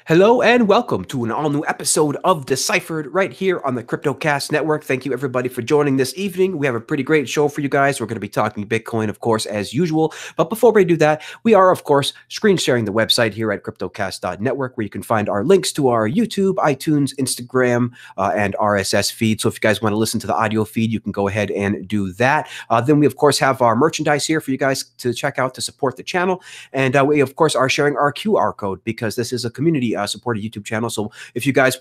Hello and welcome to an all-new episode of Deciphered right here on the CryptoCast Network. Thank you everybody for joining this evening. We have a pretty great show for you guys. We're going to be talking Bitcoin, of course, as usual. But before we do that, we are, of course, screen sharing the website here at CryptoCast.network, where you can find our links to our YouTube, iTunes, Instagram, and RSS feed. So if you guys want to listen to the audio feed, you can go ahead and do that. Then we, of course, have our merchandise here for you guys to check out to support the channel. And we, of course, are sharing our QR code because this is a community supported YouTube channel. So if you guys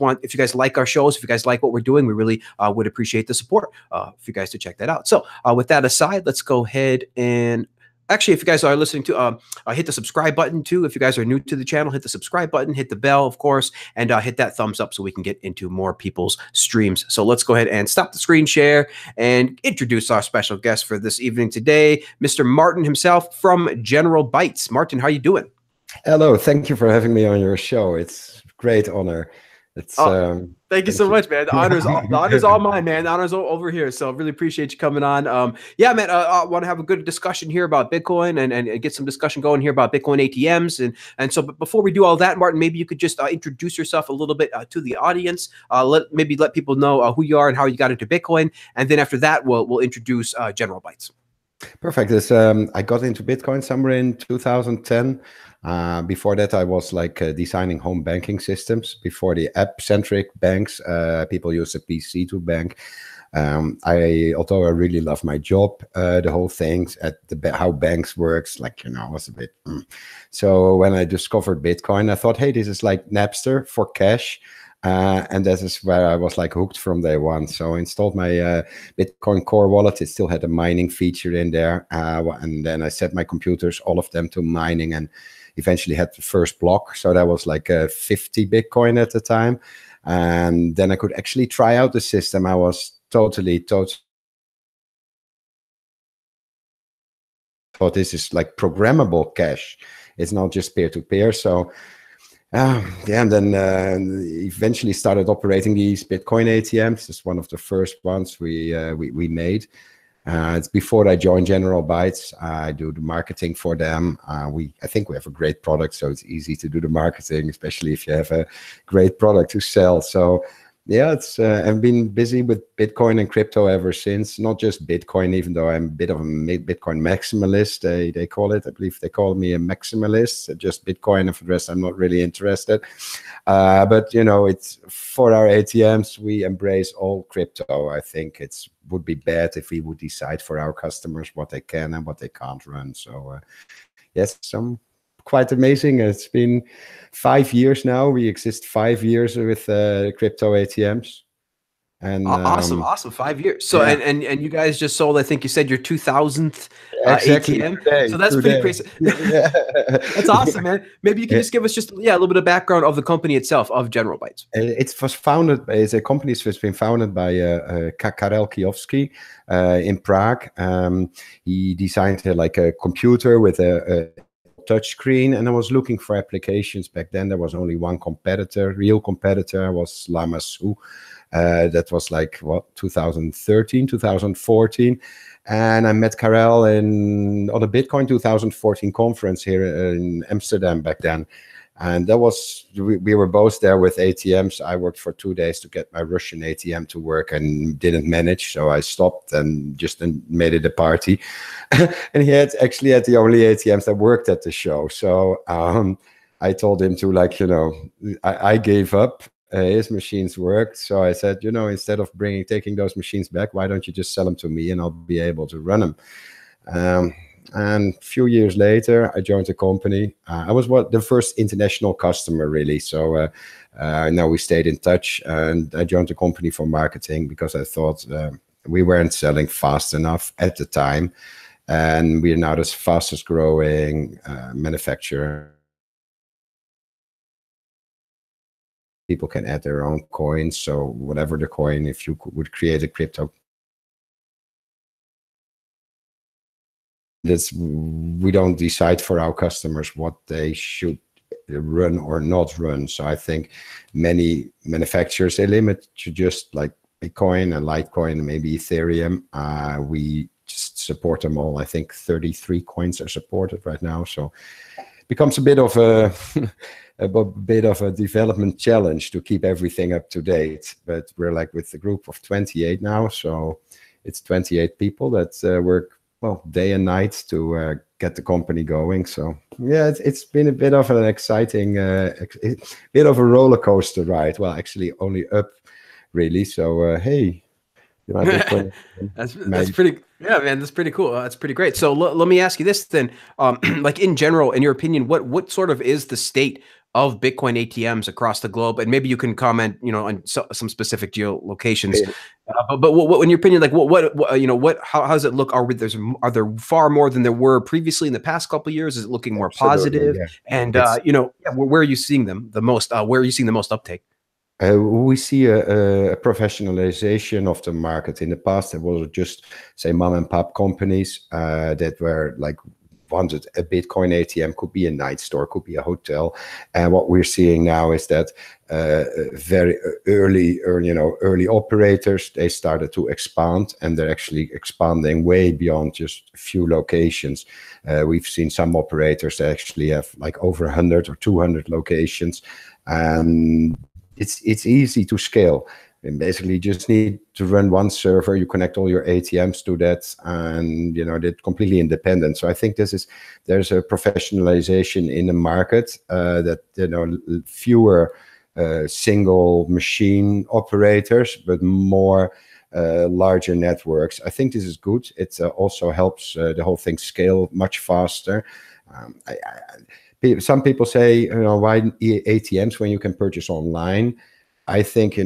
like our shows, if you guys like what we're doing, we really would appreciate the support for you guys to check that out. So with that aside, let's go ahead and actually, if you guys are listening to, hit the subscribe button too. If you guys are new to the channel, hit the subscribe button, hit the bell, of course, and hit that thumbs up so we can get into more people's streams. So let's go ahead and stop the screen share and introduce our special guest for this evening today, Mr. Martin himself from General Bytes. Martin, how you doing? Hello, thank you for having me on your show. It's a great honor. It's thank you so much, man. The honor's all mine, man. The honor's all over here. So really appreciate you coming on. Yeah, man, I want to have a good discussion here about Bitcoin and get some discussion going here about Bitcoin ATMs. And so, but before we do all that, Martin, maybe you could just introduce yourself a little bit to the audience. Let people know who you are and how you got into Bitcoin. And then after that, we'll introduce General Bytes. Perfect. I got into Bitcoin somewhere in 2010. Before that, I was designing home banking systems. Before the app-centric banks, people use a PC to bank. Although I really love my job, the whole things how banks works, was a bit. So when I discovered Bitcoin, I thought, hey, this is like Napster for cash. And that is where I was hooked from day one. So I installed my Bitcoin Core wallet. It still had a mining feature in there. And then I set my computers, all of them, to mining, and eventually had the first block. So that was 50 Bitcoin at the time. And then I could actually try out the system. I was totally thought this is programmable cash. It's not just peer-to-peer. So yeah, and then eventually started operating these Bitcoin ATMs. It's one of the first ones we made. It's before I joined General Bytes. I do the marketing for them. I think we have a great product, so it's easy to do the marketing, especially if you have a great product to sell. So yeah, I've been busy with Bitcoin and crypto ever since. Not just Bitcoin, even though I'm a bit of a Bitcoin maximalist. They call it. I believe they call me a maximalist. Just Bitcoin, and for the rest, I'm not really interested. But it's for our ATMs, we embrace all crypto. I think it would be bad if we would decide for our customers what they can and what they can't run. So yes, quite amazing. It's been 5 years now. We exist 5 years with crypto ATMs. And awesome 5 years. So yeah. and you guys just sold, I think you said, your 2000th exactly ATM. today, so that's pretty crazy. That's awesome, man. Maybe you can just give us just a little bit of background of the company itself, of General Bytes. It was founded. It's a company that's been founded by Karel Kijowski in Prague. He designed a computer with a touch screen, and I was looking for applications. Back then there was only one real competitor was Lamassu. That was 2013, 2014. And I met Karel on a Bitcoin 2014 conference here in Amsterdam back then. And that was, we were both there with ATMs. I worked for 2 days to get my Russian ATM to work and didn't manage. So I stopped and just made it a party. And he actually had the only ATMs that worked at the show. So I told him to I gave up. His machines worked. So I said, instead of taking those machines back, why don't you just sell them to me and I'll be able to run them. And a few years later, I joined the company. I was the first international customer, really. So now we stayed in touch, and I joined the company for marketing because I thought we weren't selling fast enough at the time. And we are now the fastest growing manufacturer. People can add their own coins. So whatever the coin, if you would create a crypto, we don't decide for our customers what they should run or not run. So I think many manufacturers, they limit to just Bitcoin and Litecoin and maybe Ethereum. We just support them all. I think 33 coins are supported right now. So it becomes a bit of a bit of a development challenge to keep everything up to date. But we're like with the group of 28 now, so it's 28 people that work well day and night to get the company going. So yeah, it's been a bit of an exciting, bit of a roller coaster ride. Well, actually only up, really. So hey. That's pretty, yeah, man, that's pretty cool. That's pretty great. So let me ask you this then, like in general, in your opinion, what sort of is the state of Bitcoin ATMs across the globe? And maybe you can comment, on some specific geolocations. But what, in your opinion, like how does it look? Are there far more than there were previously in the past couple of years? Is it looking more positive? Yeah. And where are you seeing them the most? Where are you seeing the most uptake? We see a professionalization of the market. In the past, there was just, say, mom and pop companies that were like wanted a Bitcoin ATM, could be a night store, could be a hotel. And what we're seeing now is that very early operators, they started to expand, and they're actually expanding way beyond just a few locations. We've seen some operators that actually have like over 100 or 200 locations. And it's easy to scale. And basically, you just need to run one server. You connect all your ATMs to that, and they're completely independent. So I think there's a professionalization in the market that fewer single machine operators, but more larger networks. I think this is good. It also helps the whole thing scale much faster. Some people say, why ATMs when you can purchase online? I think,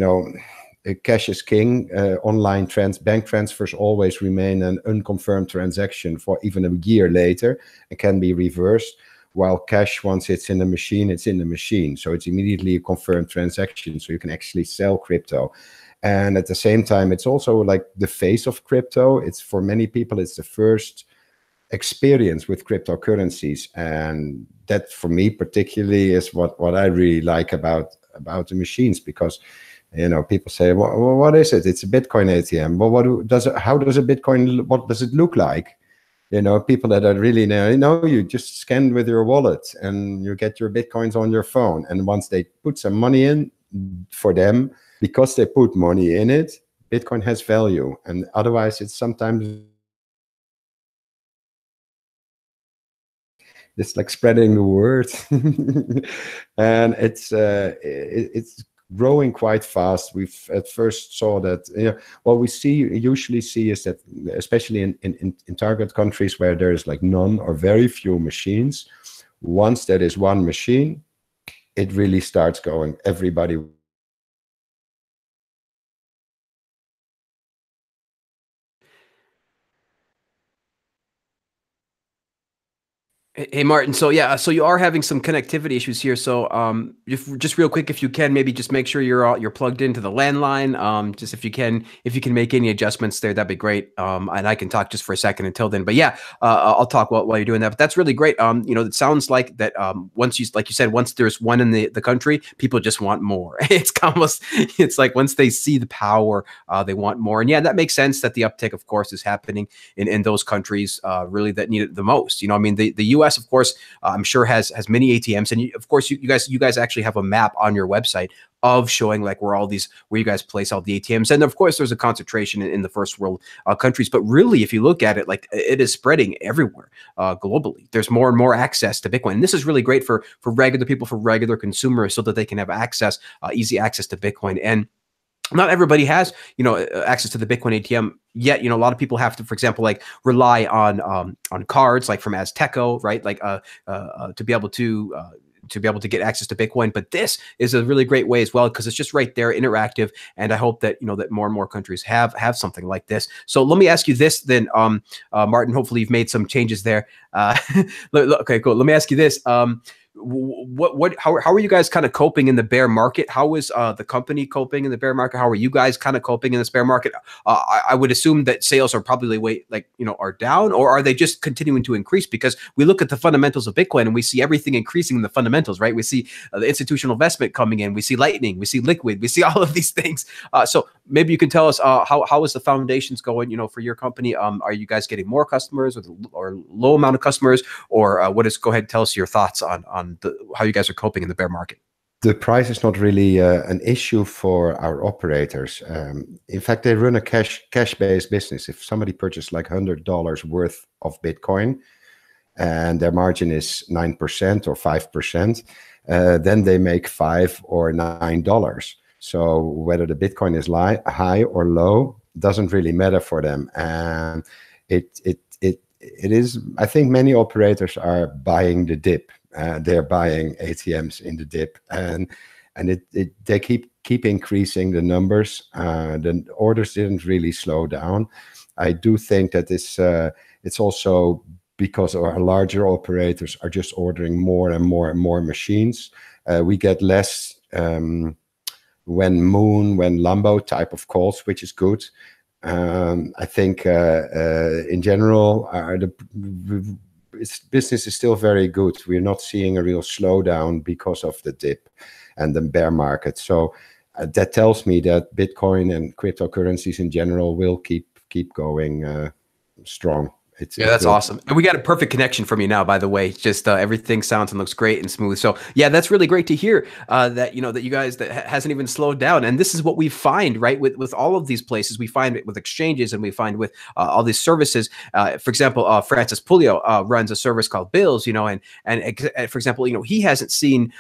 cash is king. Online bank transfers always remain an unconfirmed transaction for even a year later and can be reversed. While cash, once it's in the machine, it's in the machine. So it's immediately a confirmed transaction. So you can actually sell crypto. And at the same time, it's also like the face of crypto. It's for many people, it's the first experience with cryptocurrencies, and that for me particularly is what I really like about the machines, because people say, well, what is it? It's a Bitcoin ATM. Well, how does a Bitcoin, what does it look like? People that are really you just scan with your wallet and you get your Bitcoins on your phone, and once they put some money in, for them, because they put money in it, Bitcoin has value. And otherwise it's sometimes it's like spreading the word. And it's growing quite fast. We've at first saw that what we usually see is that, especially in target countries where there's like none or very few machines, once there is one machine, it really starts going. Everybody. Hey, Martin. So yeah, so you are having some connectivity issues here. So just real quick, if you can, maybe just make sure you're plugged into the landline. Just if you can make any adjustments there, that'd be great. And I can talk just for a second until then. But yeah, I'll talk while you're doing that. But that's really great. It sounds like that. Once like you said, once there's one in the country, people just want more. It's like once they see the power, they want more. And yeah, that makes sense that the uptick, of course, is happening in those countries really that need it the most. I mean, the U.S. of course, I'm sure has many ATMs, and of course, you guys actually have a map on your website of showing like where you guys place all the ATMs, and of course, there's a concentration in the first world countries. But really, if you look at it, like it is spreading everywhere globally. There's more and more access to Bitcoin, and this is really great for regular people, for regular consumers, so that they can have access, easy access to Bitcoin. And not everybody has, access to the Bitcoin ATM yet. A lot of people have to, for example, like rely on cards, like from Azteco, right? Like to be able to get access to Bitcoin. But this is a really great way as well, because it's just right there, interactive. And I hope that that more and more countries have something like this. So let me ask you this then, Martin. Hopefully you've made some changes there. Okay, cool. Let me ask you this. How are you guys kind of coping in the bear market? How is the company coping in the bear market? How are you guys kind of coping in this bear market? I would assume that sales are probably are down, or are they just continuing to increase? Because we look at the fundamentals of Bitcoin and we see everything increasing in the fundamentals, right? We see the institutional investment coming in, we see Lightning, we see Liquid, we see all of these things. So maybe you can tell us how is the foundations going, for your company? Are you guys getting more customers or low amount of customers, or go ahead and tell us your thoughts on on how you guys are coping in the bear market? The price is not really an issue for our operators. In fact, they run a cash-based business. If somebody purchased like $100 worth of Bitcoin and their margin is 9% or 5%, then they make $5 or $9. So whether the Bitcoin is high or low doesn't really matter for them. And it is, I think many operators are buying the dip. They're buying ATMs in the dip, and they keep increasing the numbers. The orders didn't really slow down. I do think that it's also because our larger operators are just ordering more and more and more machines. We get less when Lambo type of calls, which is good. I think in general, the business is still very good. We're not seeing a real slowdown because of the dip and the bear market. So that tells me that Bitcoin and cryptocurrencies in general will keep going strong. That's awesome. And we got a perfect connection from you now, by the way. Just everything sounds and looks great and smooth. So yeah, that's really great to hear that you guys that hasn't even slowed down. And this is what we find, right? With all of these places, we find it with exchanges, and we find with all these services. For example, Francis Pulio runs a service called Bills, and for example, he hasn't seen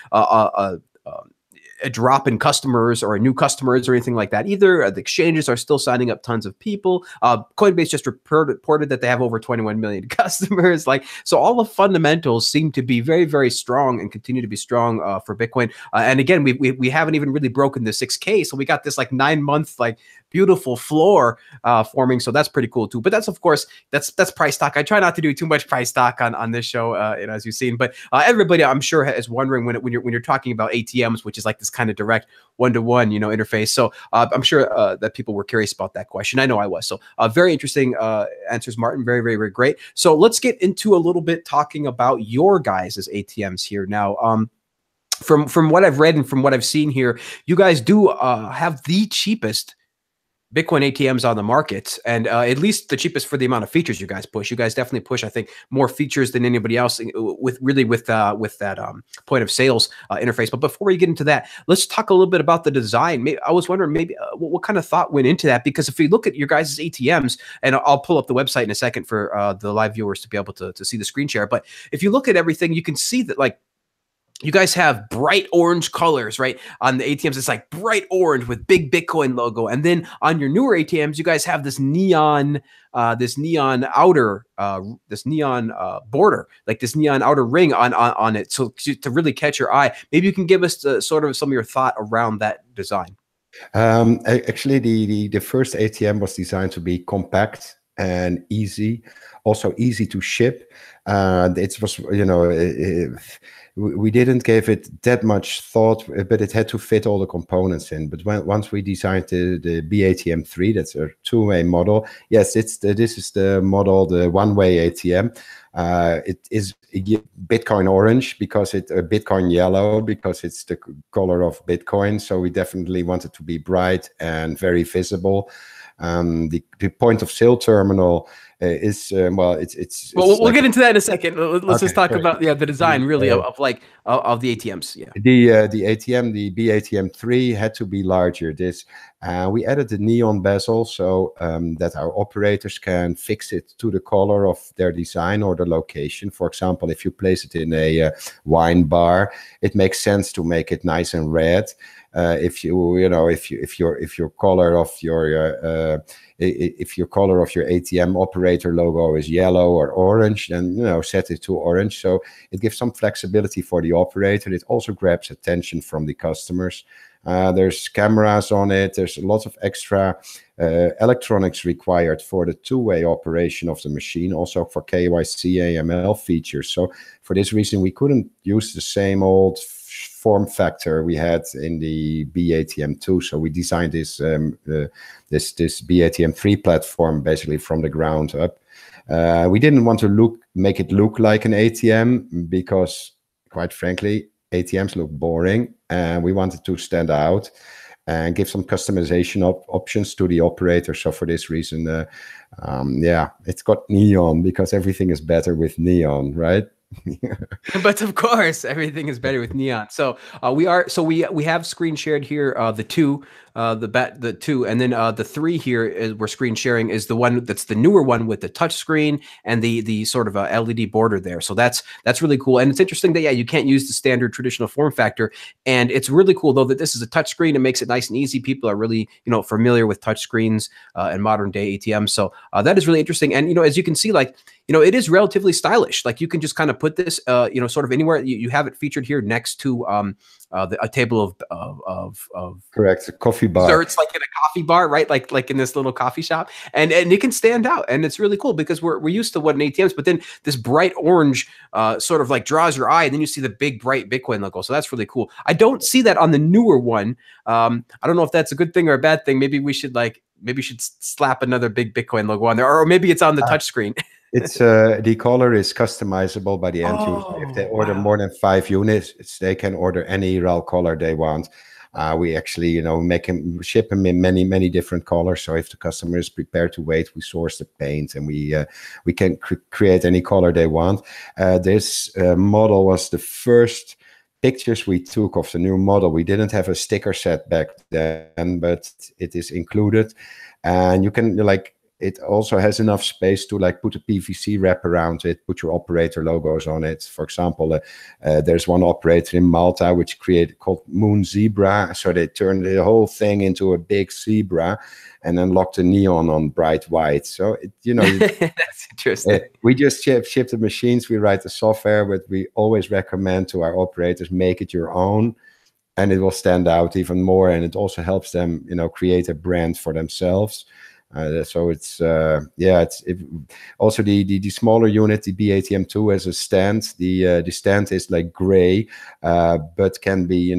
a drop in customers or new customers or anything like that either. The exchanges are still signing up tons of people. Coinbase just reported that they have over 21 million customers. So all the fundamentals seem to be very, very strong and continue to be strong for Bitcoin. And again, we haven't even really broken the 6K. So we got this 9-month beautiful floor forming. So that's pretty cool too. But that's, of course, that's price talk. I try not to do too much price talk on this show, as you've seen. But everybody, I'm sure, is wondering when you're talking about ATMs, which is like this kind of direct one-to-one, interface. So I'm sure that people were curious about that question. I know I was. So very interesting answers, Martin. Very, very, very great. So let's get into a little bit talking about your guys' ATMs here now. From what I've read and from what I've seen here, you guys do have the cheapest Bitcoin ATMs on the market, and at least the cheapest for the amount of features you guys push. You guys definitely push, I think, more features than anybody else with that point of sales interface. But before we get into that, let's talk a little bit about the design. I was wondering what kind of thought went into that, because if you look at your guys' ATMs, and I'll pull up the website in a second for the live viewers to be able to see the screen share. But if you look at everything, you can see that you guys have bright orange colors, right? On the ATMs, it's like bright orange with big Bitcoin logo. And then on your newer ATMs, you guys have this neon outer, this neon border, like this neon outer ring on it. So to really catch your eye, maybe you can give us sort of some of your thought around that design. Actually, the first ATM was designed to be compact and easy, also easy to ship. It was, we didn't give it that much thought, but it had to fit all the components in. But once we designed the BATM3, that's a two-way model. Yes, this is the model, the one-way ATM. It is Bitcoin orange because Bitcoin yellow because it's the color of Bitcoin. So we definitely want it to be bright and very visible. The point of sale terminal is we'll get into that in a second. Let's just talk about the design really of the ATMs. Yeah, the ATM, the BATM3 had to be larger. We added the neon bezel so that our operators can fix it to the color of their design or the location. For example, if you place it in a wine bar, it makes sense to make it nice and red. If your color of your ATM operator logo is yellow or orange, then set it to orange. So it gives some flexibility for the operator. It also grabs attention from the customers. There's cameras on it. There's lots of extra electronics required for the two-way operation of the machine, also for KYC AML features. So for this reason, we couldn't use the same old form factor we had in the BATM2. So we designed this BATM3 platform basically from the ground up. We didn't want to make it look like an ATM because, quite frankly, ATMs look boring, and we wanted to stand out and give some customization options to the operator. So for this reason, it's got neon because everything is better with neon, right? But of course, everything is better with neon. So we have screen shared here the two, and then the three here is we're screen sharing is the one that's the newer one with the touch screen and the sort of a LED border there. So that's really cool, and it's interesting that you can't use the standard traditional form factor, and it's really cool though that this is a touch screen. It makes it nice and easy. People are really familiar with touch screens and modern day ATMs, so that is really interesting. And as you can see, like it is relatively stylish. Like you can just kind of put this sort of anywhere. You have it featured here next to a table of correct, a coffee bar. Desserts, like in a coffee bar, right? Like in this little coffee shop, and it can stand out, and it's really cool because we're used to what an ATMs, but then this bright orange sort of like draws your eye, and then you see the big bright Bitcoin logo. So that's really cool. I don't see that on the newer one. I don't know if that's a good thing or a bad thing. Maybe we should slap another big Bitcoin logo on there, or maybe it's on the touch screen. It's the color is customizable by the end user. If they order more than 5 units, they can order any RAL color they want. We actually, ship them in many different colors. So if the customer is prepared to wait, we source the paint, and we can create any color they want. This model was the first pictures we took of the new model. We didn't have a sticker set back then, but it is included, and you can it also has enough space to put a PVC wrap around it, put your operator logos on it. For example, there's one operator in Malta which called Moon Zebra. So they turned the whole thing into a big zebra and then locked the neon on bright white. So, that's interesting. We just ship the machines, we write the software, but we always recommend to our operators, make it your own, and it will stand out even more. And it also helps them, create a brand for themselves. So it's also the smaller unit, the BATM2, has a stand. The stand is like gray, but can be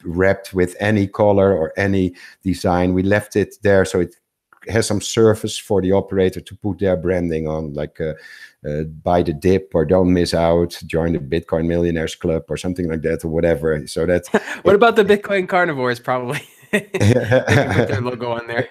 wrapped with any color or any design. We left it there so it has some surface for the operator to put their branding on, like buy the dip or don't miss out, join the Bitcoin Millionaires Club or something like that, or whatever. So that's what about the Bitcoin Carnivores? Probably they can put their logo on there.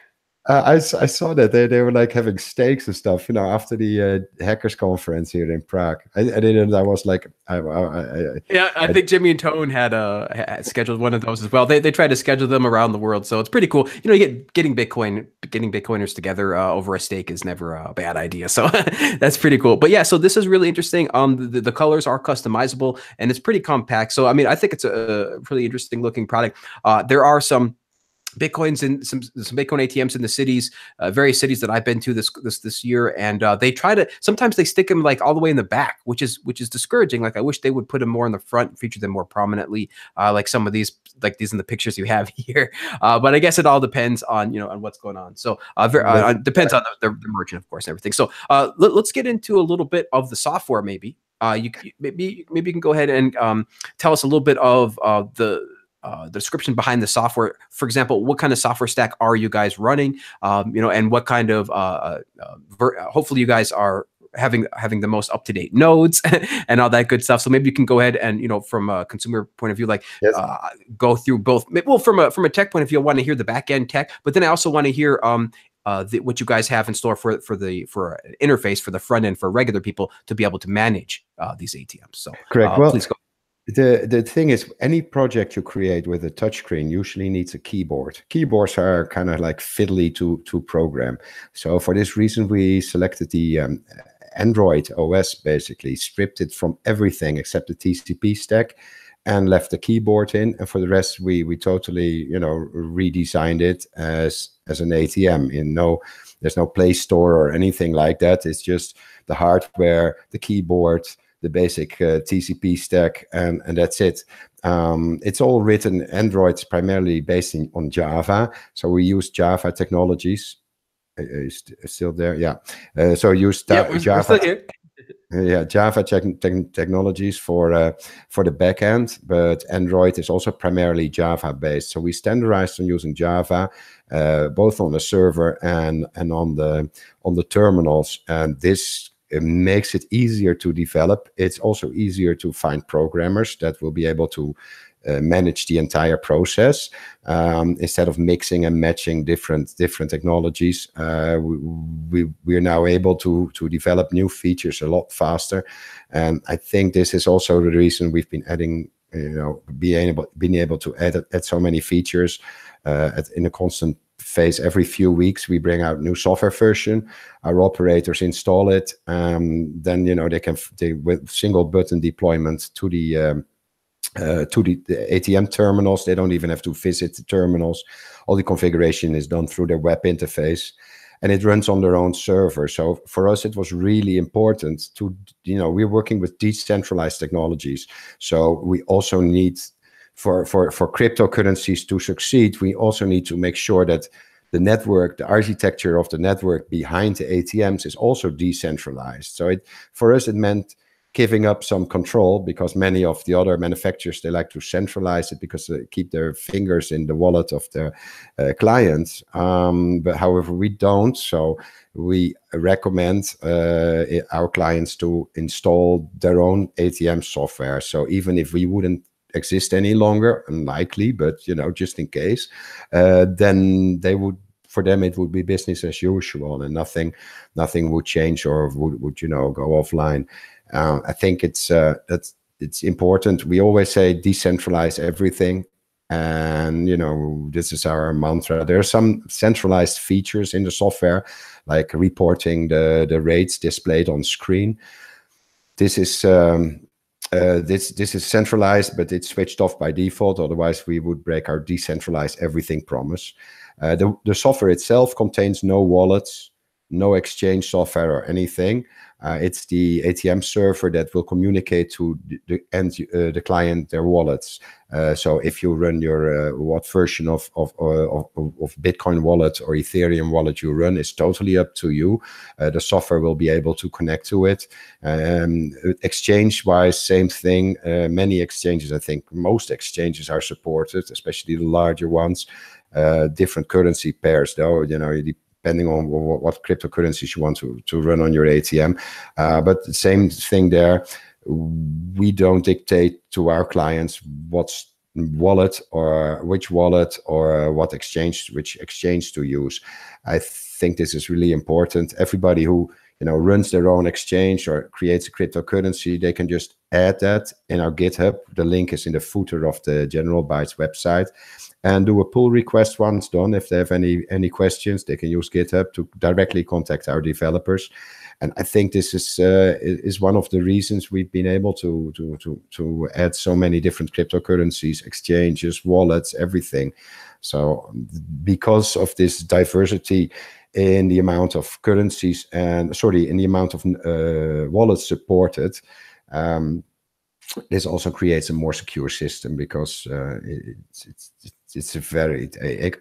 I saw that they were having steaks and stuff, after the hackers conference here in Prague. I didn't. I was like, I think Jimmy and Tone had scheduled one of those as well. They try to schedule them around the world, so it's pretty cool. Getting Bitcoiners together over a steak is never a bad idea. So that's pretty cool. But yeah, so this is really interesting. The colors are customizable and it's pretty compact. So I mean, I think it's a really interesting looking product. There are some Bitcoins and some Bitcoin ATMs in the cities, various cities that I've been to this year, and they try to, sometimes they stick them all the way in the back, which is discouraging. I wish they would put them more in the front, feature them more prominently, like some of these, these in the pictures you have here. But I guess it all depends on on what's going on. So depends on the merchant, of course, and everything. So let's get into a little bit of the software. Maybe maybe you can go ahead and tell us a little bit of the description behind the software. For example, what kind of software stack are you guys running? And what kind of hopefully you guys are having the most up-to-date nodes and all that good stuff. So maybe you can go ahead and from a consumer point of view, yes. Go through both. Well, from a tech point of view, I want to hear the back-end tech, but then I also want to hear what you guys have in store for an interface for the front end for regular people to be able to manage these ATMs. So correct. Please go. The thing is, any project you create with a touchscreen usually needs a keyboard. Keyboards are kind of fiddly to program. So for this reason, we selected the Android OS, basically stripped it from everything except the TCP stack and left the keyboard in. And for the rest, we totally redesigned it as an ATM. There's no Play Store or anything like that. It's just the hardware, the keyboard, the basic TCP stack, and that's it. It's all written. Android is primarily based on Java, so we use Java technologies. Is still there? Yeah. So use Java. We're still here. Yeah, Java technologies for the backend, but Android is also primarily Java based. So we standardized on using Java, both on the server and on the terminals, and this it makes it easier to develop. It's also easier to find programmers that will be able to manage the entire process instead of mixing and matching different technologies. We're now able to develop new features a lot faster, and I think this is also the reason we've been adding, being able to add so many features in a constant phase. Every few weeks we bring out new software version, our operators install it, then they with single button deployment to the ATM terminals. They don't even have to visit the terminals. All the configuration is done through their web interface, and it runs on their own server. So for us, it was really important to, we're working with decentralized technologies. So we also need, for cryptocurrencies to succeed, we also need to make sure that the network, the architecture of the network behind the ATMs is also decentralized. So for us, it meant giving up some control, because many of the other manufacturers, they like to centralize it because they keep their fingers in the wallet of their clients. But however, we don't. So we recommend our clients to install their own ATM software. So even if we wouldn't exist any longer, unlikely, but just in case, then for them it would be business as usual, and nothing would change or would go offline. I think it's important. We always say decentralize everything, and this is our mantra. There are some centralized features in the software, like reporting the rates displayed on screen. This is this is centralized, but it's switched off by default. Otherwise, we would break our decentralized everything promise. The software itself contains no wallets, no exchange software or anything. It's the ATM server that will communicate to the client their wallets. So if you run your what version of Bitcoin wallet or Ethereum wallet you run is totally up to you. The software will be able to connect to it. Exchange-wise, same thing. Many exchanges, I think most exchanges are supported, especially the larger ones. Different currency pairs, though, depending on what cryptocurrencies you want to run on your ATM. But the same thing there. We don't dictate to our clients which wallet or which exchange to use. I think this is really important. Everybody who runs their own exchange or creates a cryptocurrency, they can just add that in our GitHub. The link is in the footer of the General Bytes website, and do a pull request once done. If they have any questions, they can use GitHub to directly contact our developers. And I think this is one of the reasons we've been able to add so many different cryptocurrencies, exchanges, wallets, everything. So because of this diversity in the amount of currencies in the amount of wallets supported, this also creates a more secure system, because it's a varied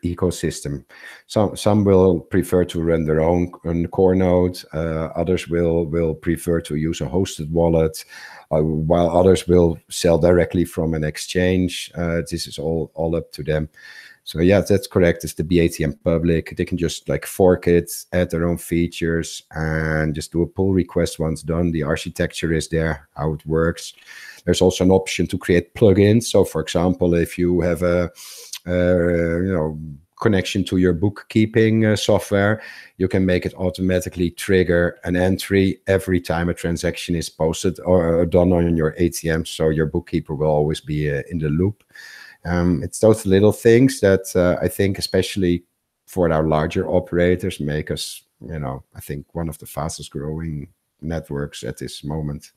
ecosystem. Some will prefer to run their own core node. Others will prefer to use a hosted wallet, while others will sell directly from an exchange. This is all up to them. So yeah, that's correct. It's the BATM public. They can just fork it, add their own features, and just do a pull request once done. The architecture is there, how it works. There's also an option to create plugins. So for example, if you have a connection to your bookkeeping software, you can make it automatically trigger an entry every time a transaction is posted or done on your ATM. So your bookkeeper will always be in the loop. It's those little things that I think, especially for our larger operators, make us, I think, one of the fastest growing networks at this moment.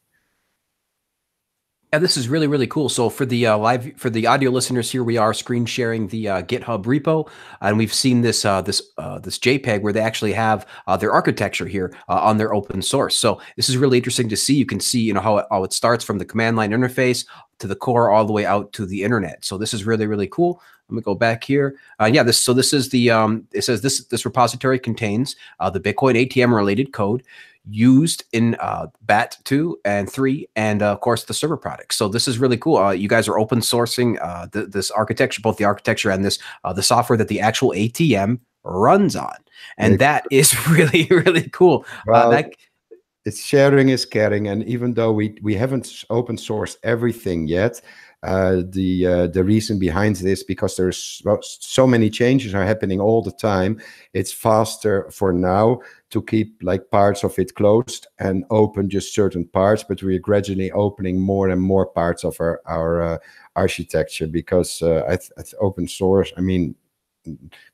Yeah, this is really, really cool. So for the audio listeners here, we are screen sharing the GitHub repo, and we've seen this JPEG where they actually have their architecture here on their open source. So this is really interesting to see. You can see, how it starts from the command line interface to the core all the way out to the internet. So this is really, really cool. Let me go back here. This is the it says this repository contains the Bitcoin ATM related code used in BAT 2 and 3, and of course the server products. So this is really cool. You guys are open sourcing this architecture, both the architecture and this the software that the actual ATM runs on, and that is really, really cool. Well, it's sharing is caring, and even though we haven't open sourced everything yet, the reason behind this, because there's so many changes are happening all the time. It's faster for now to keep like parts of it closed and open just certain parts, but we're gradually opening more and more parts of our architecture, because open source, I mean,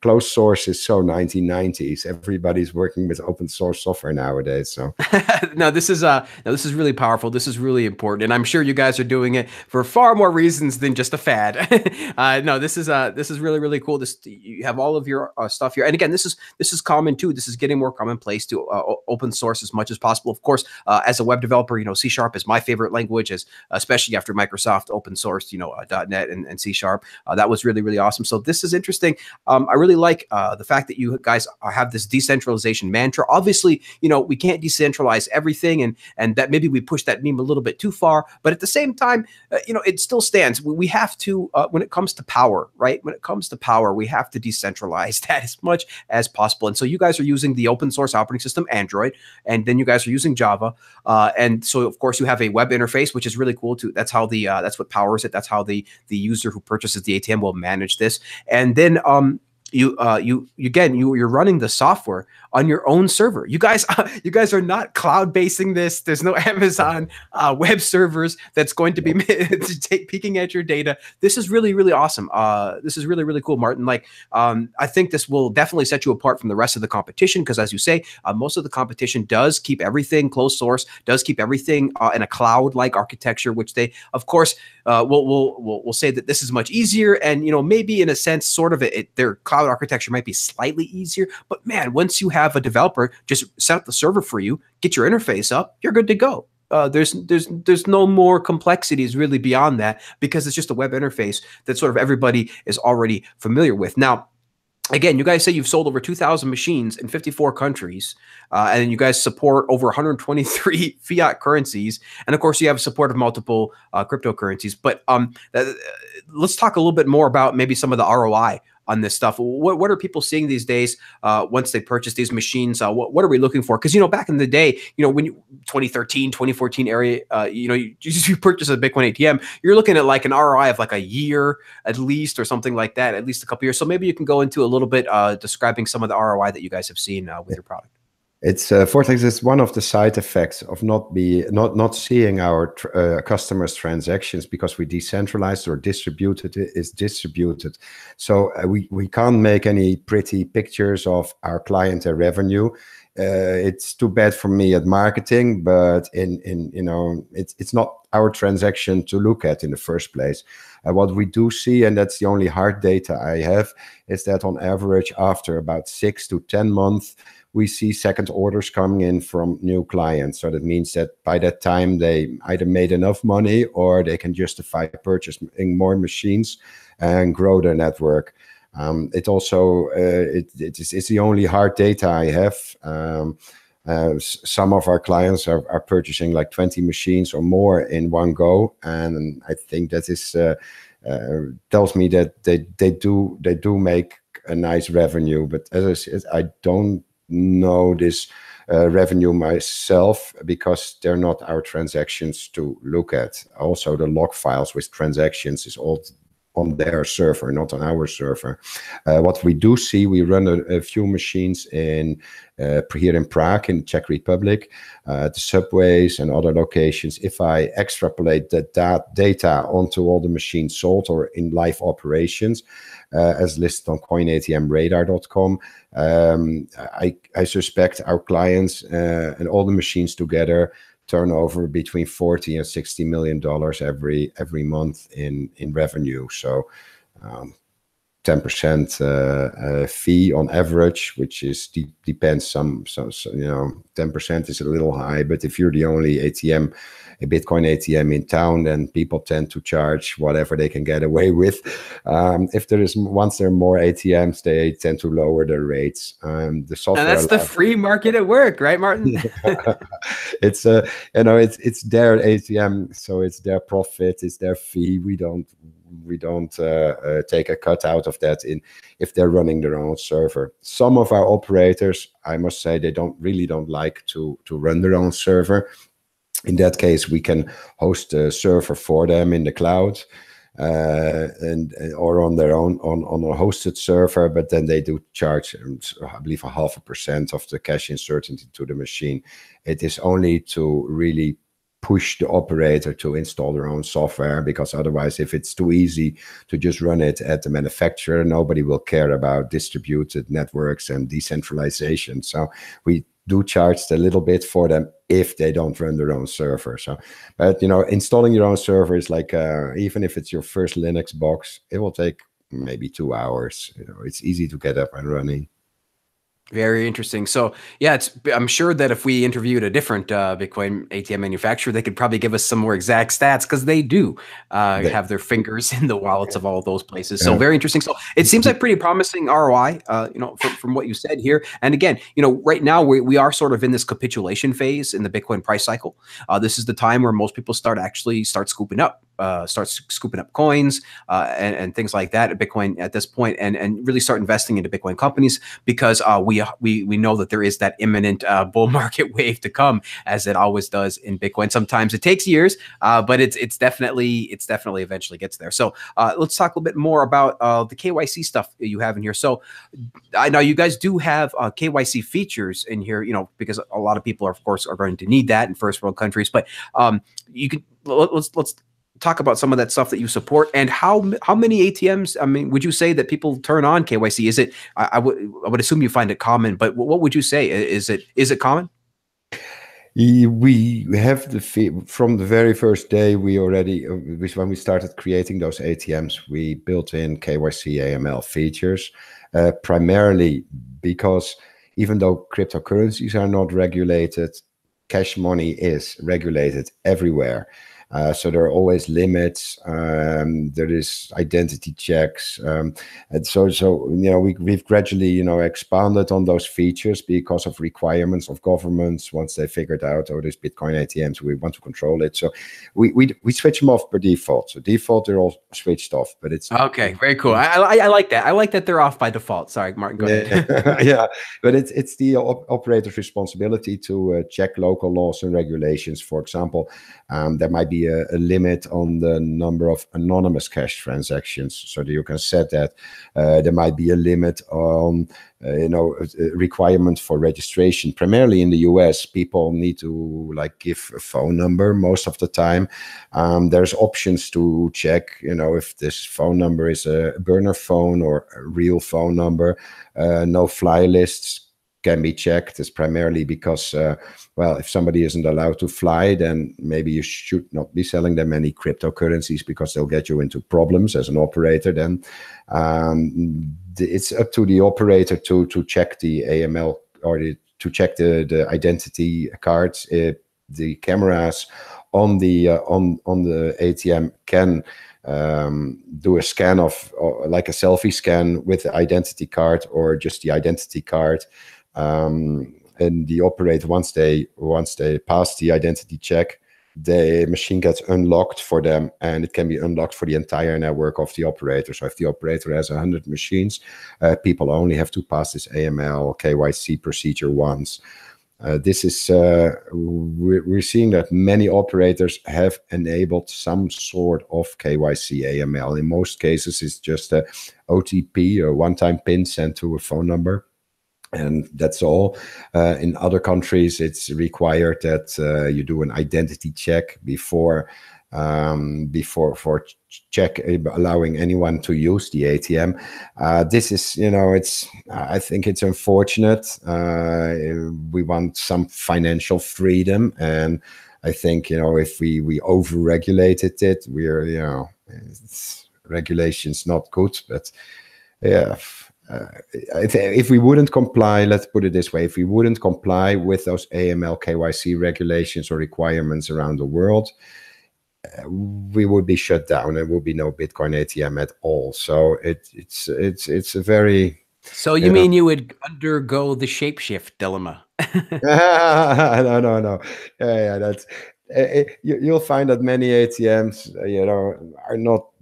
closed source is so 1990s. Everybody's working with open source software nowadays. So no, this is really powerful. This is really important, and I'm sure you guys are doing it for far more reasons than just a fad. No, this is really, really cool. You have all of your stuff here, and again, this is common too. This is getting more commonplace to open source as much as possible. Of course, as a web developer, C# is my favorite language, especially after Microsoft open sourced .NET and C#. That was really, really awesome. So this is interesting. I really like the fact that you guys have this decentralization mantra. Obviously, we can't decentralize everything, and that maybe we push that meme a little bit too far. But at the same time, it still stands. We have to, when it comes to power, right? When it comes to power, we have to decentralize that as much as possible. And so you guys are using the open source operating system, Android, and then you guys are using Java. And so, of course, you have a web interface, which is really cool too. That's how that's what powers it. That's how the user who purchases the ATM will manage this. And then you're running the software on your own server. You guys are not cloud basing this. There's no Amazon web servers that's going to be peeking at your data. This is really, really awesome. This is really, really cool, Martin. Like, I think this will definitely set you apart from the rest of the competition, because as you say, most of the competition does keep everything closed source, does keep everything in a cloud-like architecture, which they, of course, will say that this is much easier, and maybe in a sense, sort of their cloud architecture might be slightly easier. But man, once you have a developer just set up the server for you, get your interface up, you're good to go. There's no more complexities really beyond that, because it's just a web interface that sort of everybody is already familiar with. Now, again, you guys say you've sold over 2,000 machines in 54 countries, and you guys support over 123 fiat currencies, and of course, you have support of multiple cryptocurrencies. But let's talk a little bit more about maybe some of the ROI on this stuff. What are people seeing these days once they purchase these machines? What are we looking for? Because back in the day, when 2013, 2014 area, you purchase a Bitcoin ATM, you're looking at like an ROI of like a year at least, or something like that, at least a couple years. So maybe you can go into a little bit describing some of the ROI that you guys have seen with your product. It's Vortex is one of the side effects of not seeing our customers' transactions, because we decentralized or distributed is distributed. So we can't make any pretty pictures of our client revenue. It's too bad for me at marketing, but it's not our transaction to look at in the first place. What we do see, and that's the only hard data I have, is that on average, after about 6 to 10 months, we see second orders coming in from new clients. So that means that by that time, they either made enough money or they can justify purchasing more machines and grow their network. It also, it's the only hard data I have. Some of our clients are purchasing like 20 machines or more in one go. And I think that is tells me that they do make a nice revenue. But as I said, I don't know this revenue myself, because they're not our transactions to look at. Also, the log files with transactions is all on their server, not on our server. What we do see, we run a few machines here in Prague, in Czech Republic, the subways and other locations. If I extrapolate that data onto all the machines sold or in live operations, as listed on coinatmradar.com, I suspect our clients and all the machines together turn over between $40 and $60 million every month in revenue. So 10% fee on average, which is depends. Some 10% is a little high, but if you're the only a Bitcoin ATM in town, then people tend to charge whatever they can get away with. Once there are more ATMs, they tend to lower their rates. The software, and that's the free market at work, right, Martin? It's their ATM, so it's their profit, it's their fee. take a cut out of that if they're running their own server. Some of our operators, I must say, they don't like to run their own server. In that case, we can host a server for them in the cloud, or on their own on a hosted server, but then they do charge, I believe, 0.5% of the cache uncertainty to the machine. It is only to really push the operator to install their own software, because otherwise, if it's too easy to just run it at the manufacturer, nobody will care about distributed networks and decentralization. So we do charge a little bit for them if they don't run their own server. So, but installing your own server is like, even if it's your first Linux box, it will take maybe 2 hours. It's easy to get up and running. Very interesting. So yeah, I'm sure that if we interviewed a different Bitcoin ATM manufacturer, they could probably give us some more exact stats, because they do have their fingers in the wallets of all those places. So very interesting. So it seems like pretty promising ROI, from what you said here. And again, right now we are sort of in this capitulation phase in the Bitcoin price cycle. This is the time where most people start scooping up coins and things like that at Bitcoin at this point, and really start investing into Bitcoin companies, because we know that there is that imminent bull market wave to come, as it always does in Bitcoin. Sometimes it takes years, but it's definitely eventually gets there. So let's talk a little bit more about the KYC stuff that you have in here. So I know you guys do have KYC features in here, because a lot of people are, of course, are going to need that in first world countries. But let's talk about some of that stuff that you support, and how many ATMs. I mean, would you say that people turn on KYC? Is it? I would assume you find it common, but what would you say? Is it common? We have from the very first day. We already, when we started creating those ATMs, we built in KYC AML features, primarily because even though cryptocurrencies are not regulated, cash money is regulated everywhere. So there are always limits. There is identity checks, and so we've gradually expanded on those features because of requirements of governments. Once they figured out, there's Bitcoin ATMs, we want to control it. So we switch them off per default. So default, they're all switched off. But it's okay, very cool. I like that. I like that they're off by default. Sorry, Martin, go ahead. Yeah, but it's the operator's responsibility to check local laws and regulations. For example, there might be a limit on the number of anonymous cash transactions, so that you can set that. There might be a limit on requirement for registration. Primarily in the US, people need to give a phone number most of the time. There's options to check if this phone number is a burner phone or a real phone number. No fly lists can be checked. Is primarily because, if somebody isn't allowed to fly, then maybe you should not be selling them any cryptocurrencies, because they'll get you into problems as an operator. Then it's up to the operator to check the AML, or to check the identity cards. The cameras on the ATM can do a scan of, like a selfie scan with the identity card, or just the identity card. And the operator, once they pass the identity check, the machine gets unlocked for them, and it can be unlocked for the entire network of the operator. So if the operator has 100 machines, people only have to pass this AML KYC procedure once. This is we're seeing that many operators have enabled some sort of KYC AML. In most cases, it's just a OTP, a one-time PIN sent to a phone number, and that's all. In other countries, it's required that you do an identity check before allowing anyone to use the ATM. This is, I think it's unfortunate. We want some financial freedom, and I think, if we over-regulated it, regulation's not good. But yeah. If we wouldn't comply, let's put it this way, if we wouldn't comply with those AML KYC regulations or requirements around the world, we would be shut down. There will be no Bitcoin ATM at all. So it's a very... So you mean you would undergo the shapeshift dilemma? No. Yeah, You'll find that many ATMs,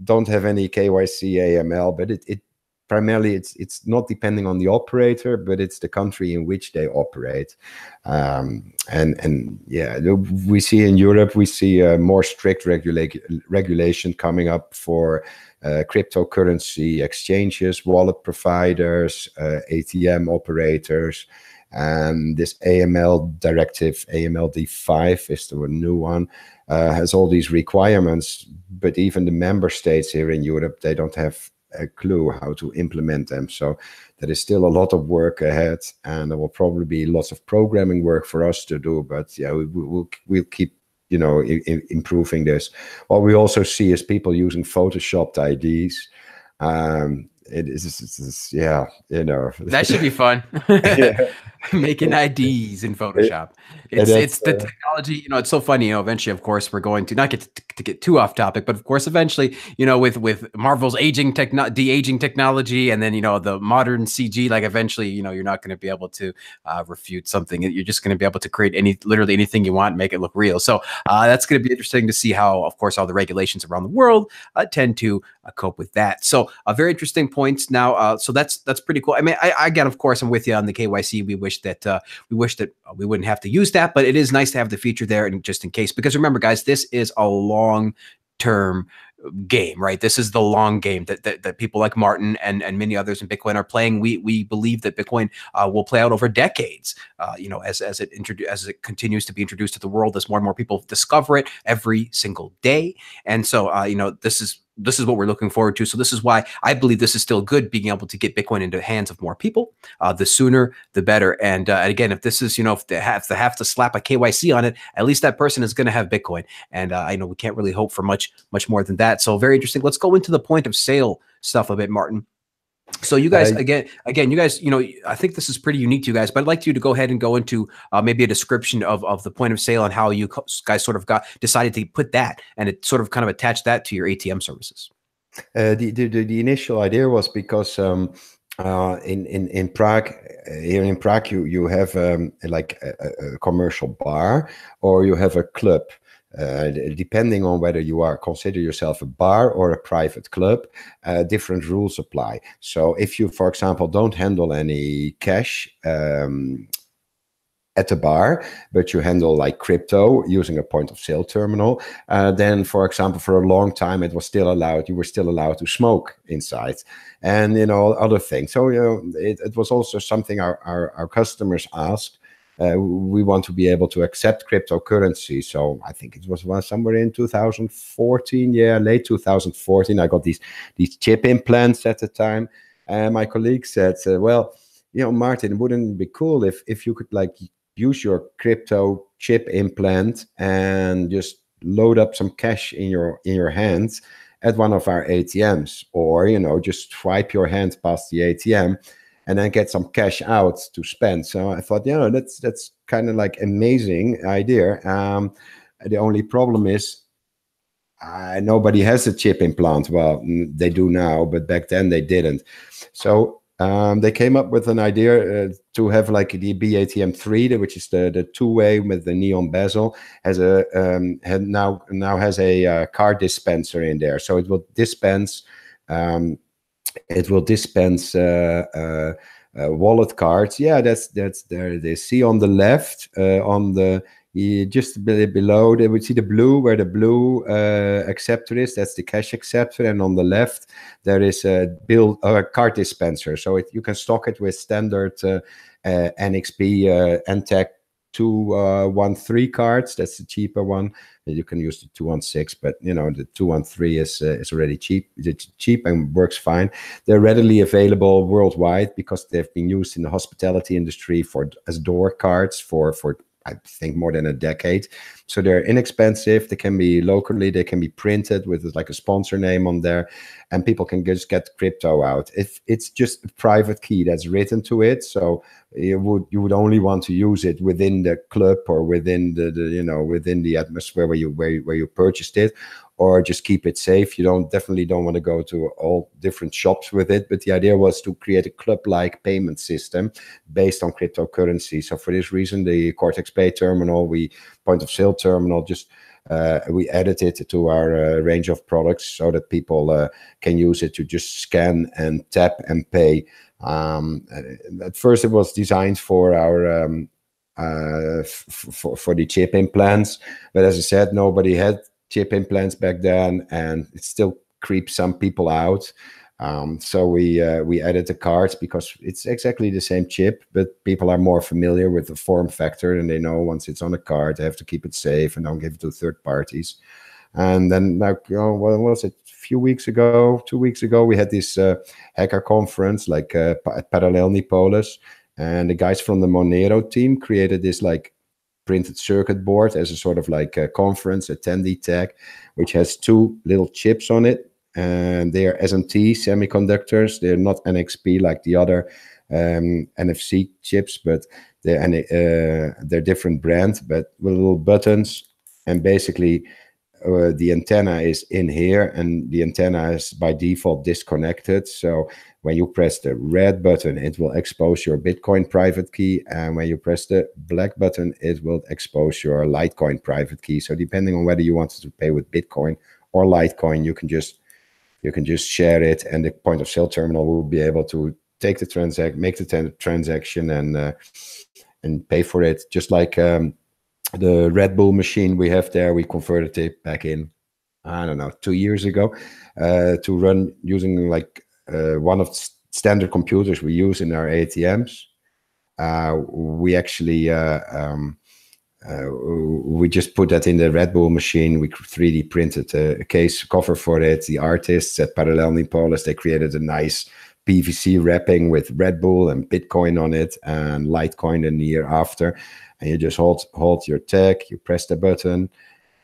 don't have any KYC AML, but it primarily it's not depending on the operator, but it's the country in which they operate. And yeah, we see in Europe, we see more strict regulation coming up for cryptocurrency exchanges, wallet providers, ATM operators. And this AML directive, AMLD5 is the new one, has all these requirements, but even the member states here in Europe, they don't have a clue how to implement them. So there is still a lot of work ahead, and there will probably be lots of programming work for us to do. But yeah, we'll keep improving this. What we also see is people using photoshopped IDs. It is, yeah, that should be fun. Making IDs in Photoshop. It's the technology, it's so funny, eventually, of course, we're going to not get to get too off topic, but of course, eventually, with Marvel's de-aging technology, and then, the modern CG, like eventually, you're not going to be able to refute something. You're just going to be able to create literally anything you want and make it look real. So that's going to be interesting to see how, of course, all the regulations around the world tend to cope with that. So very interesting points now. So that's pretty cool. I mean, I get, of course, I'm with you on the KYC. We wish that we wouldn't have to use that, but it is nice to have the feature there, and just in case, because remember, guys, this is a long-term game, right? This is the long game that people like Martin and many others in Bitcoin are playing. We believe that Bitcoin will play out over decades, as it continues to be introduced to the world, as more and more people discover it every single day. And so, this is what we're looking forward to. So this is why I believe this is still good, being able to get Bitcoin into the hands of more people. The sooner, the better. And again, if this is, if they have to slap a KYC on it, at least that person is going to have Bitcoin. And I know we can't really hope for much more than that. So very interesting. Let's go into the point of sale stuff a bit, Martin. So you guys, again, you guys, I think this is pretty unique to you guys, but I'd like you to go ahead and go into maybe a description of the point of sale and how you guys sort of decided to put that, and it sort of kind of attach that to your ATM services. The initial idea was because in Prague, here in Prague, you have like a commercial bar, or you have a club. Depending on whether you consider yourself a bar or a private club, different rules apply. So if you, for example, don't handle any cash at the bar, but you handle like crypto using a point of sale terminal, then, for example, for a long time, you were still allowed to smoke inside, and other things. So it was also something our customers asked. We want to be able to accept cryptocurrency. So I think it was somewhere in 2014, late 2014. I got these chip implants at the time, and my colleague said, "Well, Martin, wouldn't it be cool if you could like use your crypto chip implant and just load up some cash in your hands at one of our ATMs, or just swipe your hand past the ATM." And then get some cash out to spend. So I thought, that's kind of like amazing idea. The only problem is nobody has a chip implant. Well, they do now, but back then they didn't. So they came up with an idea to have like the BATM3, which is the two-way with the neon bezel, now has a card dispenser in there. So it will dispense. Wallet cards. Yeah, that's there. They see on the left, just below, they would see the blue, where the blue acceptor is. That's the cash acceptor, and on the left there is a card dispenser. So you can stock it with standard NXP NTEC 213 cards. That's the cheaper one. You can use the 216, but the 213 is already cheap. It's cheap and works fine. They're readily available worldwide because they've been used in the hospitality industry as door cards for I think more than a decade. So they're inexpensive. They can be locally, they can be printed with like a sponsor name on there, and people can just get crypto out. If it's just a private key that's written to it, so you would only want to use it within the club or within within the atmosphere where you purchased it, or just keep it safe. You definitely don't want to go to all different shops with it. But the idea was to create a club-like payment system based on cryptocurrency. So for this reason, the Cortex Pay terminal, we point of sale terminal. Just we added it to our range of products so that people can use it to just scan and tap and pay. At first, it was designed for our for the chip implants, but as I said, nobody had chip implants back then, and it still creeps some people out. So we added the cards because it's exactly the same chip, but people are more familiar with the form factor, and they know once it's on a card, they have to keep it safe and don't give it to third parties. And then, like, what was it? A few weeks ago, 2 weeks ago, we had this hacker conference, like at Parallel Nipolis, and the guys from the Monero team created this like printed circuit board as a sort of like a conference attendee tag, which has 2 little chips on it. And they are SMT semiconductors. They're not NXP like the other NFC chips, but they're different brands, but with little buttons. And basically, the antenna is in here, and the antenna is by default disconnected. So when you press the red button, it will expose your Bitcoin private key. And when you press the black button, it will expose your Litecoin private key. So depending on whether you wanted to pay with Bitcoin or Litecoin, you can just share it, and the point of sale terminal will be able to take the make the transaction and pay for it. Just like the Red Bull machine we have there, we converted it back in, I don't know, 2 years ago to run using like one of the standard computers we use in our ATMs. We actually we just put that in the Red Bull machine. We 3D printed a case cover for it. The artists at Parallel Nipolis, they created a nice PVC wrapping with Red Bull and Bitcoin on it and Litecoin in the year after. And you just hold your tag, you press the button,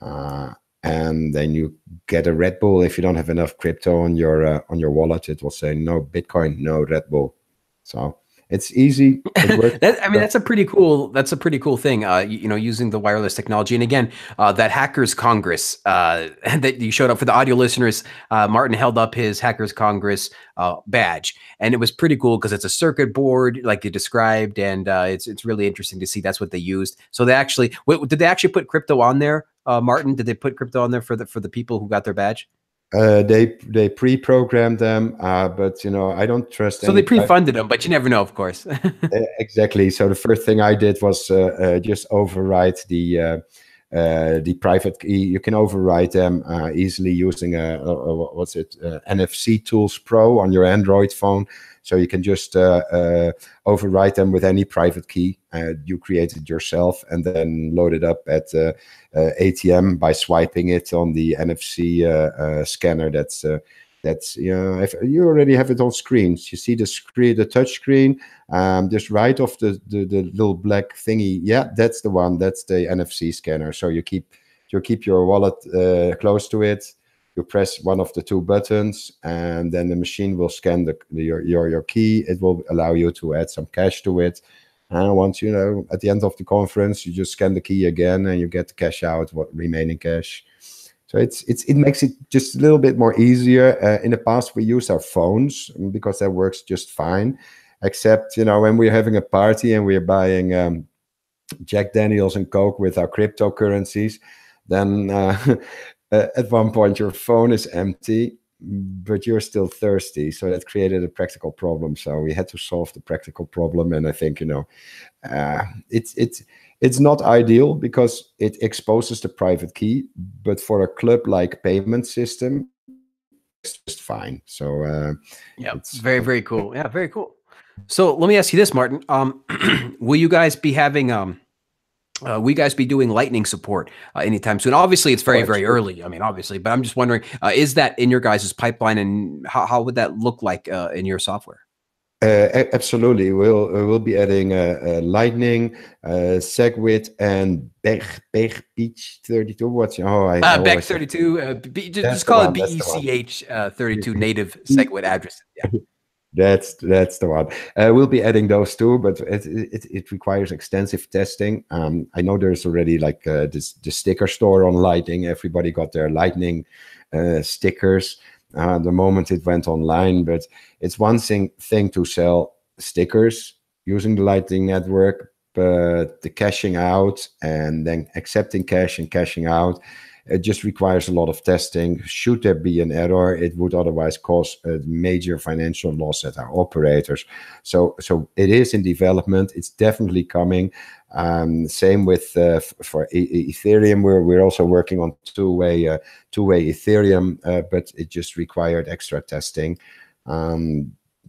and then you get a Red Bull. If you don't have enough crypto on your wallet, it will say no Bitcoin, no Red Bull. So it's easy. It works. That's a pretty cool thing. Using the wireless technology. And again, that Hackers Congress that you showed up for the audio listeners, Martin held up his Hackers Congress badge, and it was pretty cool because it's a circuit board like you described, and it's really interesting to see that's what they used. So they actually did they actually put crypto on there, Martin? Did they put crypto on there for the people who got their badge? They pre-programmed them, but I don't trust. So they pre-funded them, but you never know, of course. Exactly. So the first thing I did was just overwrite the private key. You can overwrite them easily using NFC Tools Pro on your Android phone. So you can just overwrite them with any private key you created yourself, and then load it up at ATM by swiping it on the NFC scanner. That's if you already have it on screens. You see the touch screen, just right off the little black thingy. Yeah, that's the one. That's the NFC scanner. So you keep your wallet close to it. You press one of the 2 buttons, and then the machine will scan your key. It will allow you to add some cash to it. And once at the end of the conference, you just scan the key again, and you get the cash out, remaining cash. So it makes it just a little bit more easier. In the past, we used our phones because that works just fine. Except when we're having a party and we're buying Jack Daniels and Coke with our cryptocurrencies, then at one point your phone is empty, but you're still thirsty. So that created a practical problem. So we had to solve the practical problem. And I think, it's not ideal because it exposes the private key, but for a club-like payment system, it's just fine. So yeah, it's very, very cool. Yeah, very cool. So let me ask you this, Martin. Will you guys be having will you guys be doing Lightning support anytime soon? Obviously, it's very, very early. I mean, obviously, but I'm just wondering, is that in your guys' pipeline, and how would that look like in your software? Absolutely, we'll be adding Lightning, SegWit, and Bech Beach 32. Bech 32. Just call it BECH 32 native SegWit address. Yeah. That's the one. We'll be adding those too, but it requires extensive testing. I know there's already like the sticker store on Lightning. Everybody got their Lightning stickers the moment it went online, but it's one thing to sell stickers using the Lightning Network, but the cashing out and then accepting cash and cashing out, it just requires a lot of testing. Should there be an error, it would otherwise cause a major financial loss at our operators. So it is in development. It's definitely coming. Same with for Ethereum. We're also working on two-way Ethereum, but it just required extra testing.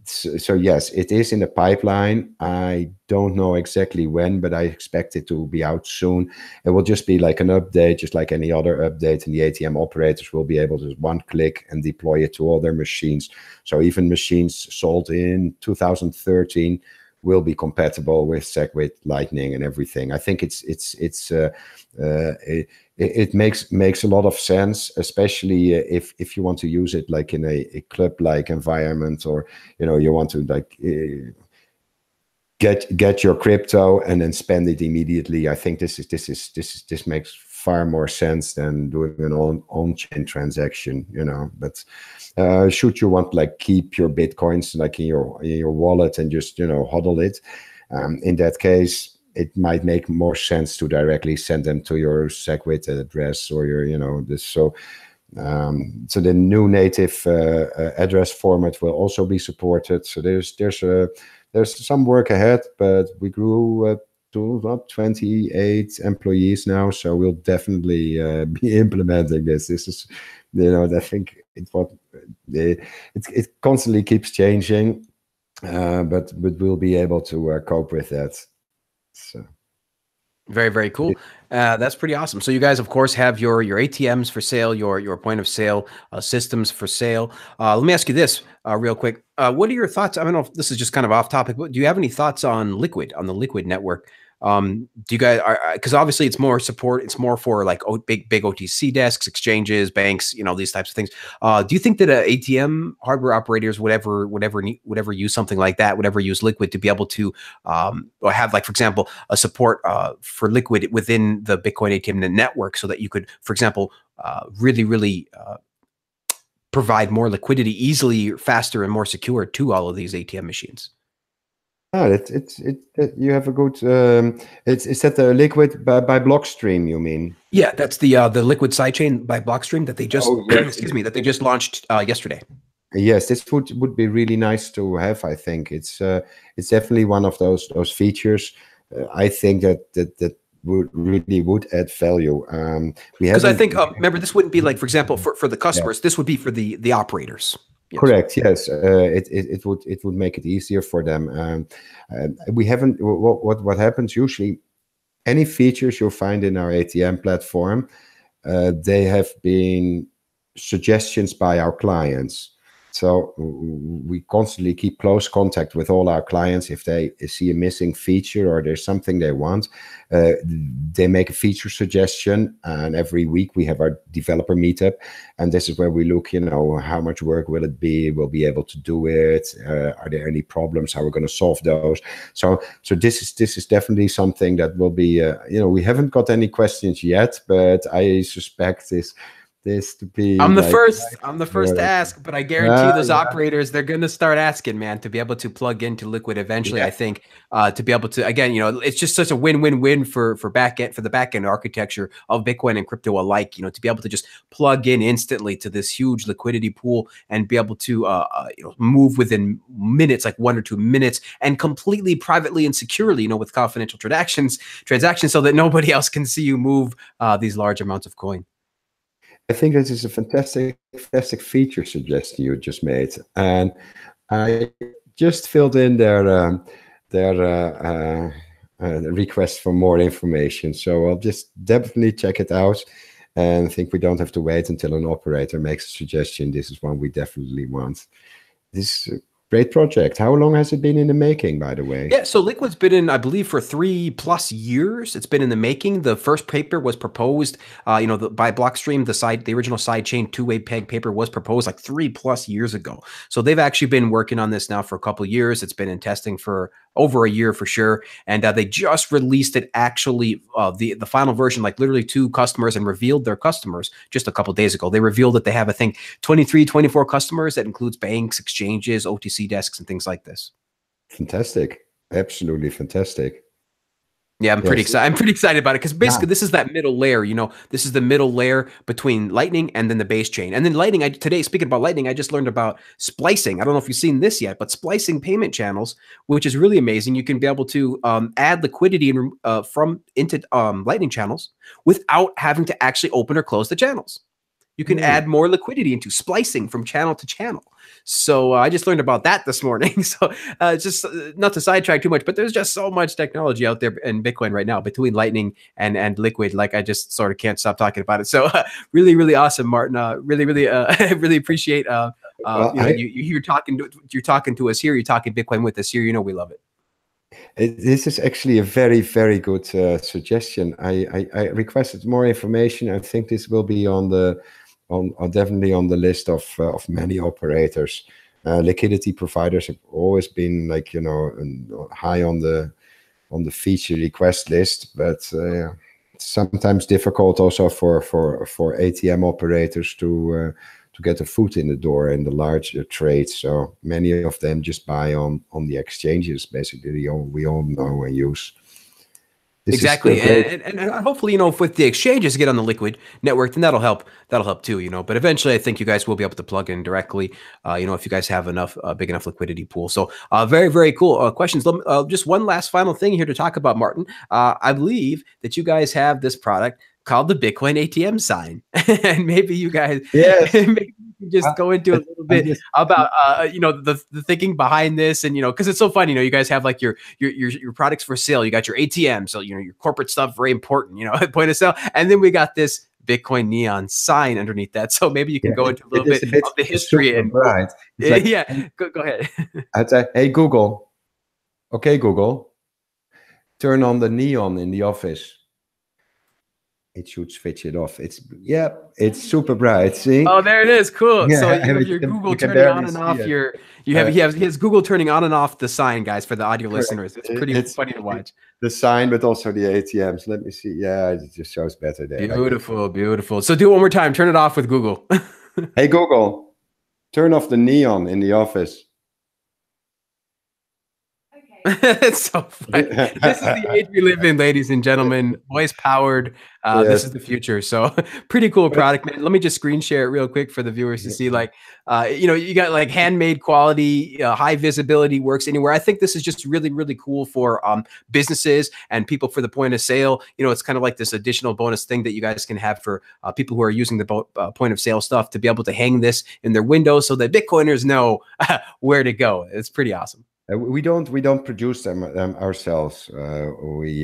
So yes, it is in the pipeline. I don't know exactly when, but I expect it to be out soon. It will just be like an update, just like any other update, and the ATM operators will be able to just one click and deploy it to all their machines. So even machines sold in 2013 will be compatible with SegWit, Lightning, and everything. I think it makes a lot of sense, especially if you want to use it like in a club-like environment, or you want to like get your crypto and then spend it immediately. I think this makes far more sense than doing an on-chain transaction, But should you want like keep your Bitcoins like in your wallet and just hodl it, in that case, it might make more sense to directly send them to your SegWit address or your this. So the new native address format will also be supported. So there's some work ahead, but we grew to about 28 employees now, so we'll definitely be implementing this. This is, I think it constantly keeps changing, but we'll be able to cope with that. So. Very, very cool. That's pretty awesome. So you guys, of course, have your ATMs for sale, your point of sale systems for sale. Let me ask you this real quick. What are your thoughts? I don't know if this is just kind of off topic, but do you have any thoughts on Liquid, on the Liquid network? Do you guys, because obviously it's more support, it's more for like big OTC desks, exchanges, banks, these types of things. Do you think that ATM hardware operators would ever use something like that, would ever use Liquid to be able to or have, like, for example, a support for Liquid within the Bitcoin ATM network, so that you could, for example, really provide more liquidity easily, faster, and more secure to all of these ATM machines? You have a good. Is that the Liquid by Blockstream? You mean? Yeah, that's the Liquid sidechain by Blockstream that they just excuse me, that they just launched yesterday. Yes, this would be really nice to have. I think it's definitely one of those features. I think that would add value. Because I think remember, this wouldn't be like, for example, for the customers. This would be for the operators. Yes. Correct. Yes, it would make it easier for them. We haven't. What happens usually? Any features you'll find in our ATM platform, they have been suggestions by our clients. So we constantly keep close contact with all our clients. If they see a missing feature or there's something they want, they make a feature suggestion. And every week we have our developer meetup. And this is where we look, how much work will it be? We'll be able to do it. Are there any problems? How we're going to solve those? So this is definitely something that will be, we haven't got any questions yet, but I suspect this to be. I'm the first to ask, but I guarantee those operators, they're going to start asking, man, to be able to plug into Liquid eventually. Yeah. I think to be able to, again, it's just such a win-win-win for the back-end architecture of Bitcoin and crypto alike, to be able to just plug in instantly to this huge liquidity pool and be able to move within minutes, like 1 or 2 minutes, and completely privately and securely, with confidential transactions, so that nobody else can see you move these large amounts of coin. I think this is a fantastic feature suggestion you just made, and I just filled in their request for more information. So I'll just definitely check it out, and I think we don't have to wait until an operator makes a suggestion. This is one we definitely want. This great project. How long has it been in the making, by the way? Yeah, so Liquid's been in, I believe, for 3+ years. It's been in the making. The first paper was proposed, by Blockstream. The original sidechain two-way peg paper was proposed like 3+ years ago. So they've actually been working on this now for a couple of years. It's been in testing for over a year for sure, and they just released it. Actually, the final version, like literally to customers, and revealed their customers just a couple of days ago. They revealed that they have, I think, 24 customers. That includes banks, exchanges, OTC desks, and things like this. Fantastic. Absolutely fantastic. Yeah, I'm pretty Yes. excited. I'm pretty excited about it because basically Yeah. this is that middle layer. This is the middle layer between Lightning and then the base chain. And then Lightning. Today, speaking about Lightning, I just learned about splicing. I don't know if you've seen this yet, but splicing payment channels, which is really amazing. You can be able to add liquidity from into Lightning channels without having to actually open or close the channels. You can add more liquidity into splicing from channel to channel. So I just learned about that this morning. So just not to sidetrack too much, but there's just so much technology out there in Bitcoin right now between Lightning and Liquid. Like I just sort of can't stop talking about it. So really, really awesome, Martin. Really, really, I really appreciate you're talking to us here. You're talking Bitcoin with us here. We love it. This is actually a very, very good suggestion. I requested more information. I think this will be definitely on the list of many operators. Liquidity providers have always been high on the feature request list, but sometimes difficult also for ATM operators to get a foot in the door in the larger trades. So many of them just buy on the exchanges. Basically, we all know and use. Exactly, and hopefully, with the exchanges get on the Liquid network, then that'll help too, But eventually, I think you guys will be able to plug in directly, if you guys have enough big enough liquidity pool. So, very, very cool questions. Just one last final thing here to talk about, Martin. I believe that you guys have this product called the Bitcoin ATM sign, and maybe you guys, maybe you just go into a little bit about the thinking behind this, and because it's so funny, you guys have like your products for sale. You got your ATM, so your corporate stuff, very important, at point of sale, and then we got this Bitcoin neon sign underneath that. So maybe you can go into a little bit of the history and right. Go ahead. I'd say, hey Google, okay Google, turn on the neon in the office. It should switch it off. It's super bright. See? Oh, there it is. Cool. Yeah, so you have your Google turning on and off. He has Google turning on and off the sign, guys, for the audio listeners. It's pretty funny to watch. The sign, but also the ATMs. Let me see. Yeah, it just shows better there. Beautiful, beautiful. So do it one more time. Turn it off with Google. Hey Google, turn off the neon in the office. It's so funny. This is the age we live in, ladies and gentlemen. Voice powered. This is the future. So pretty cool product, man. Let me just screen share it real quick for the viewers to see. Like, you got like handmade quality, high visibility, works anywhere. I think this is just really, really cool for businesses and people for the point of sale. It's kind of like this additional bonus thing that you guys can have for people who are using the point of sale stuff to be able to hang this in their windows so that Bitcoiners know where to go. It's pretty awesome. We don't produce them ourselves. We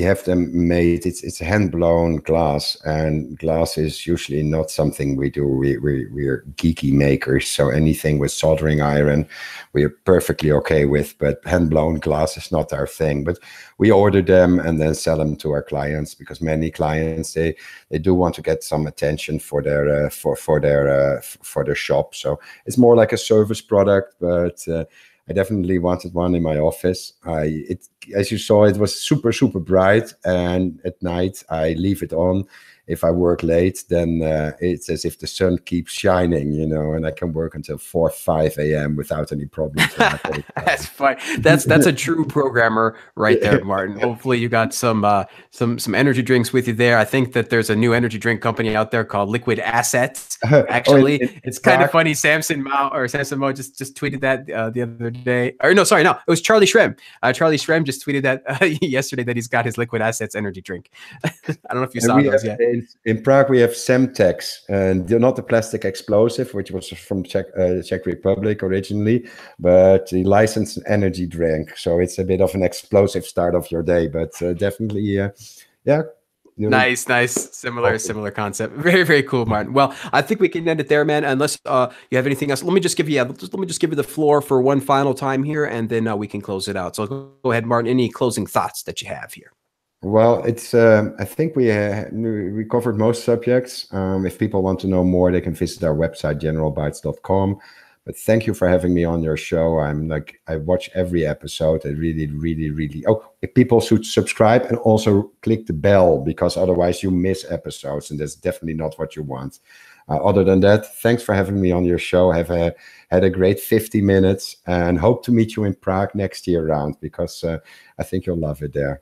have them made. It's hand blown glass, and glass is usually not something we do. We're geeky makers, so anything with soldering iron, we're perfectly okay with. But hand blown glass is not our thing. But we order them and then sell them to our clients, because many clients they do want to get some attention for their shop. So it's more like a service product, but. I definitely wanted one in my office. As you saw, it was super, super bright, and at night I leave it on. If I work late, then it's as if the sun keeps shining, and I can work until 4, 5 a.m. without any problems. That's fine. That's a true programmer right there, Martin. Hopefully you got some energy drinks with you there. I think that there's a new energy drink company out there called Liquid Assets. Actually, it's kind of funny. Samson Mo just tweeted that the other day. Or no, sorry, no, it was Charlie Shrem. Charlie Shrem just tweeted that yesterday that he's got his Liquid Assets energy drink. I don't know if you saw those yet. In Prague, we have Semtex, and not the plastic explosive, which was from Czech Republic originally, but the licensed energy drink. So it's a bit of an explosive start of your day, but definitely, Nice. Similar concept. Very, very cool, Martin. Well, I think we can end it there, man. Unless you have anything else, let me just give you the floor for one final time here, and then we can close it out. So go ahead, Martin. Any closing thoughts that you have here? Well, it's. I think we covered most subjects. If people want to know more, they can visit our website, generalbytes.com. But thank you for having me on your show. I watch every episode. I really, really, really. Oh, if people should subscribe and also click the bell, because otherwise you miss episodes, and that's definitely not what you want. Other than that, thanks for having me on your show. Have had a great 50 minutes and hope to meet you in Prague next year round, because I think you'll love it there.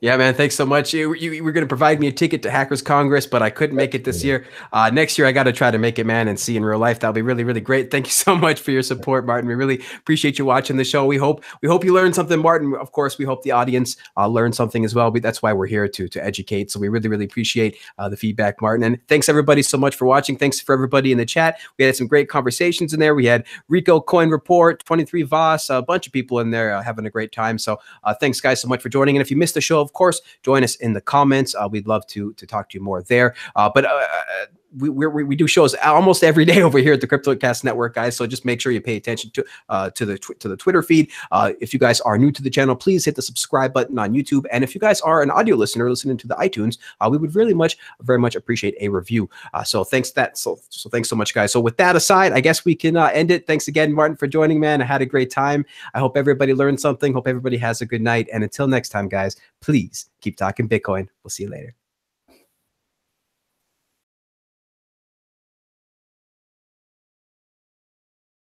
Yeah, man. Thanks so much. You were going to provide me a ticket to Hackers Congress, but I couldn't make it this year. Next year, I got to try to make it, man, and see in real life. That'll be really, really great. Thank you so much for your support, Martin. We really appreciate you watching the show. We hope you learned something, Martin. Of course, we hope the audience learned something as well. That's why we're here to educate. So we really, really appreciate the feedback, Martin. And thanks everybody so much for watching. Thanks for everybody in the chat. We had some great conversations in there. We had Rico Coin Report, 23 Voss, a bunch of people in there having a great time. So thanks, guys, so much for joining. And if you missed the show, of course, join us in the comments. We'd love to talk to you more there. But we do shows almost every day over here at the CryptoCast Network, guys. So just make sure you pay attention to the Twitter feed. If you guys are new to the channel, please hit the subscribe button on YouTube. And if you guys are an audio listener listening to the iTunes, we would very much appreciate a review. So thanks so much, guys. So with that aside, I guess we can end it. Thanks again, Martin, for joining, man. I had a great time. I hope everybody learned something. Hope everybody has a good night. And until next time, guys, please keep talking Bitcoin. We'll see you later.